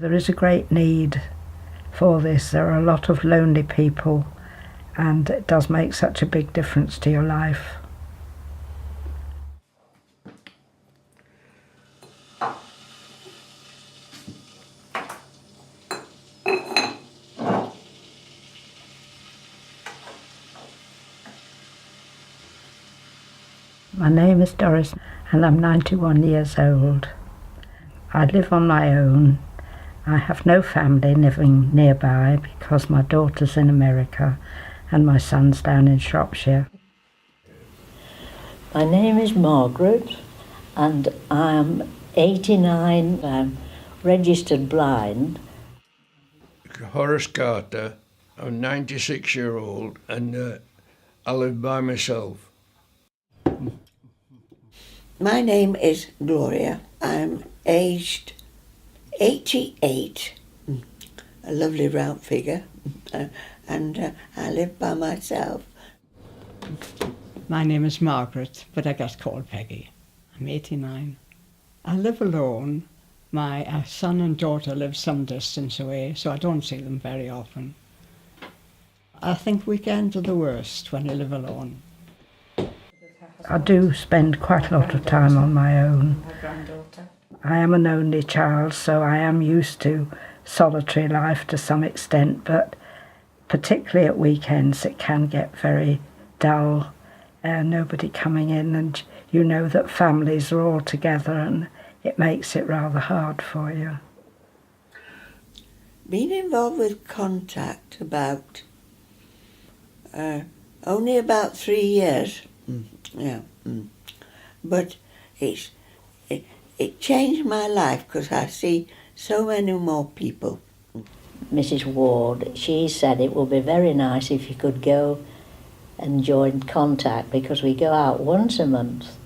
There is a great need for this. There are a lot of lonely people, and it does make such a big difference to your life. My name is Doris and I'm 91 years old. I live on my own. I have no family living nearby because my daughter's in America and my son's down in Shropshire. My name is Margaret and I'm 89. I'm registered blind. Horace Carter. I'm 96-year-old and I live by myself. My name is Gloria. I'm aged 88, a lovely round figure, and I live by myself. My name is Margaret, but I get called Peggy. I'm 89. I live alone. My son and daughter live some distance away, so I don't see them very often. I think weekends are the worst when you live alone. I do spend quite a lot of time on my own. I am an only child, so I am used to solitary life to some extent, but particularly at weekends it can get very dull, nobody coming in, and you know that families are all together and it makes it rather hard for you. Been involved with Contact only about 3 years. But it changed my life because I see so many more people. Mrs. Ward, she said it would be very nice if you could go and join Contact, because we go out once a month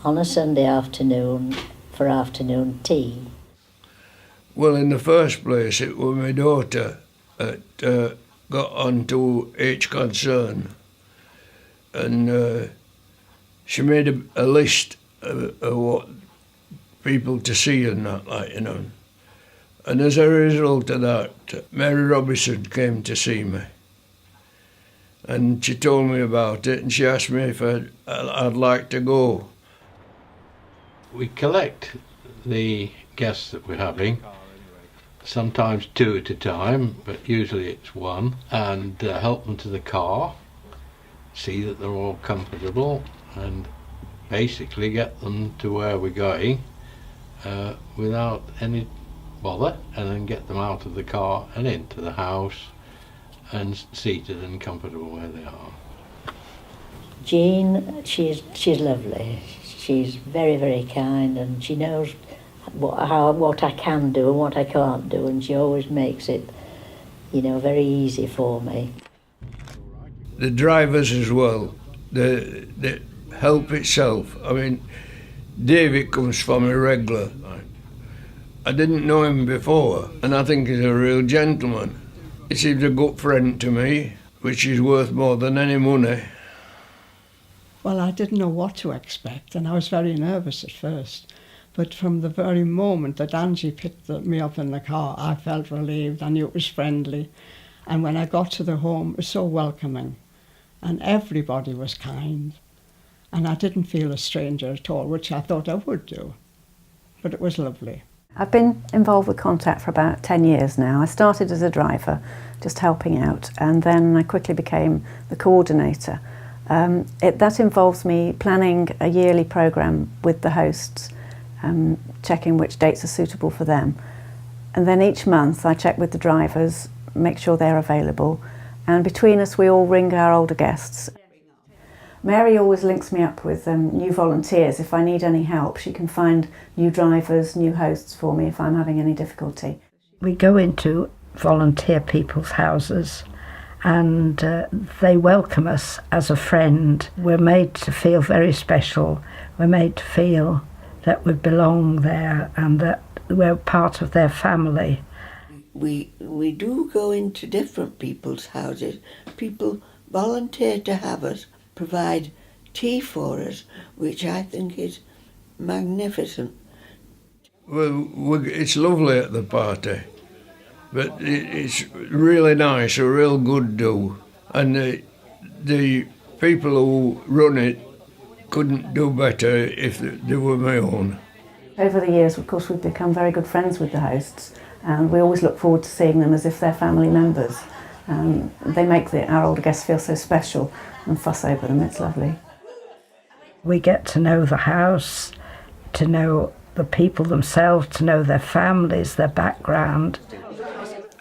on a Sunday afternoon for afternoon tea. Well, in the first place, it was my daughter that got onto H Concern, and she made a list of what people to see and that, like, you know. And as a result of that, Mary Robinson came to see me. And she told me about it, and she asked me if I'd like to go. We collect the guests that we're having, sometimes 2 at a time, but usually it's 1, and help them to the car, see that they're all comfortable, and basically get them to where we're going without any bother, and then get them out of the car and into the house and seated and comfortable where they are. Jean, she's lovely. She's very, very kind, and she knows what I can do and what I can't do, and she always makes it, you know, very easy for me. The drivers as well, the help itself. I mean, David comes for me regular. I didn't know him before, and I think he's a real gentleman. He seems a good friend to me, which is worth more than any money. Well, I didn't know what to expect, and I was very nervous at first. But from the very moment that Angie picked me up in the car, I felt relieved. I knew it was friendly. And when I got to the home, it was so welcoming. And everybody was kind. And I didn't feel a stranger at all, which I thought I would do. But it was lovely. I've been involved with Contact for about 10 years now. I started as a driver, just helping out, and then I quickly became the coordinator. That involves me planning a yearly programme with the hosts, checking which dates are suitable for them. And then each month I check with the drivers, make sure they're available, and between us we all ring our older guests. Mary always links me up with new volunteers. If I need any help, she can find new drivers, new hosts for me if I'm having any difficulty. We go into volunteer people's houses and they welcome us as a friend. We're made to feel very special. We're made to feel that we belong there and that we're part of their family. We do go into different people's houses. People volunteer to have us, provide tea for us, which I think is magnificent. Well, it's lovely at the party. but it's really nice, a real good do. And the people who run it couldn't do better if they were my own. Over the years, of course, we've become very good friends with the hosts, and we always look forward to seeing them as if they're family members. They make our older guests feel so special and fuss over them. It's lovely. We get to know the house, to know the people themselves, to know their families, their background.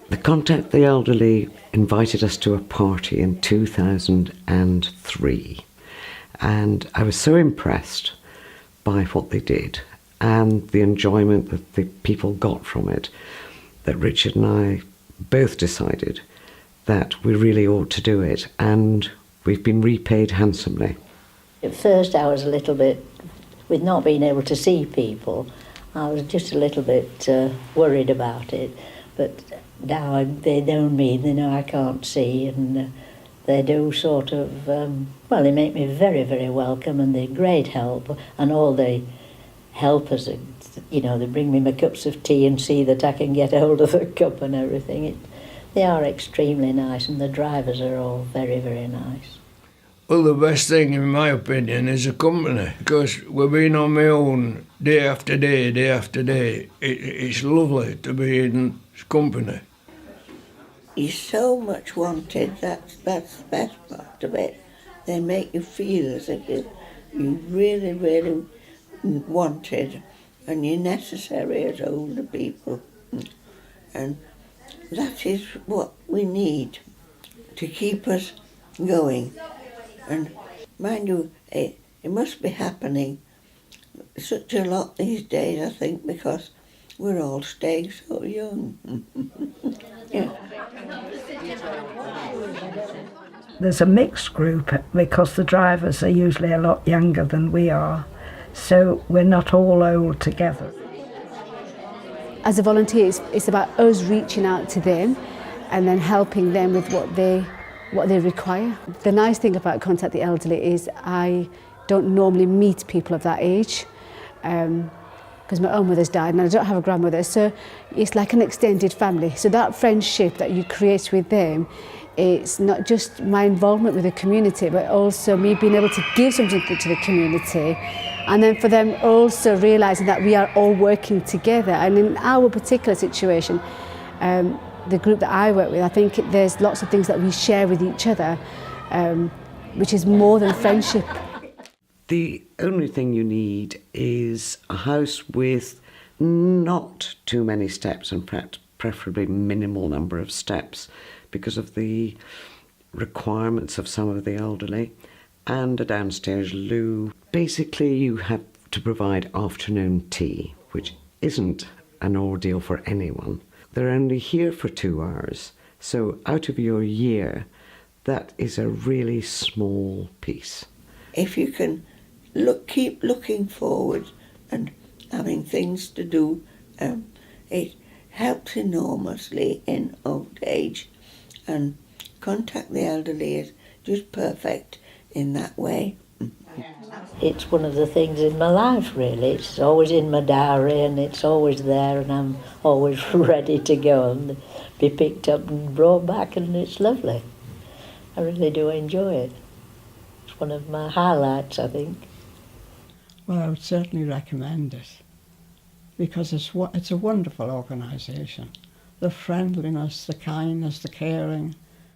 The Contact the Elderly invited us to a party in 2003, and I was so impressed by what they did and the enjoyment that the people got from it that Richard and I both decided that we really ought to do it, and we've been repaid handsomely. At first I was a little bit, with not being able to see people, I was just a little bit worried about it, but now they know me, they know I can't see, and they do sort of, well, they make me very, very welcome, and they're great help, and all the helpers, you know, they bring me my cups of tea and see that I can get hold of the cup and everything. They are extremely nice, and the drivers are all very, very nice. Well, the best thing, in my opinion, is the company, because we've been on my own day after day, day after day. It's lovely to be in company. You're so much wanted, that's the best part of it. They make you feel as if you really, really wanted, and you're necessary as older people. And that is what we need to keep us going. And mind you, it must be happening such a lot these days, I think, because we're all staying so young. Yeah. There's a mixed group because the drivers are usually a lot younger than we are, so we're not all old together. As a volunteer, it's about us reaching out to them and then helping them with what they require. The nice thing about Contact the Elderly is I don't normally meet people of that age because my own mother's died and I don't have a grandmother, so it's like an extended family. So that friendship that you create with them, it's not just my involvement with the community, but also me being able to give something to the community, and then for them also realising that we are all working together. And in our particular situation, the group that I work with, I think there's lots of things that we share with each other, which is more than friendship. The only thing you need is a house with not too many steps, in fact, preferably minimal number of steps because of the requirements of some of the elderly, and a downstairs loo. Basically, you have to provide afternoon tea, which isn't an ordeal for anyone. They're only here for 2 hours, so out of your year, that is a really small piece. If you can keep looking forward and having things to do, it helps enormously in old age, and Contact the Elderly is just perfect in that way. It's one of the things in my life, really. It's always in my diary and it's always there, and I'm always ready to go and be picked up and brought back, and it's lovely. I really do enjoy it. It's one of my highlights, I think. Well, I would certainly recommend it because it's a wonderful organisation. The friendliness, the kindness, the caring.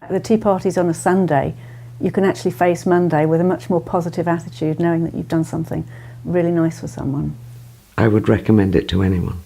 The tea parties on a Sunday, you can actually face Monday with a much more positive attitude, knowing that you've done something really nice for someone. I would recommend it to anyone.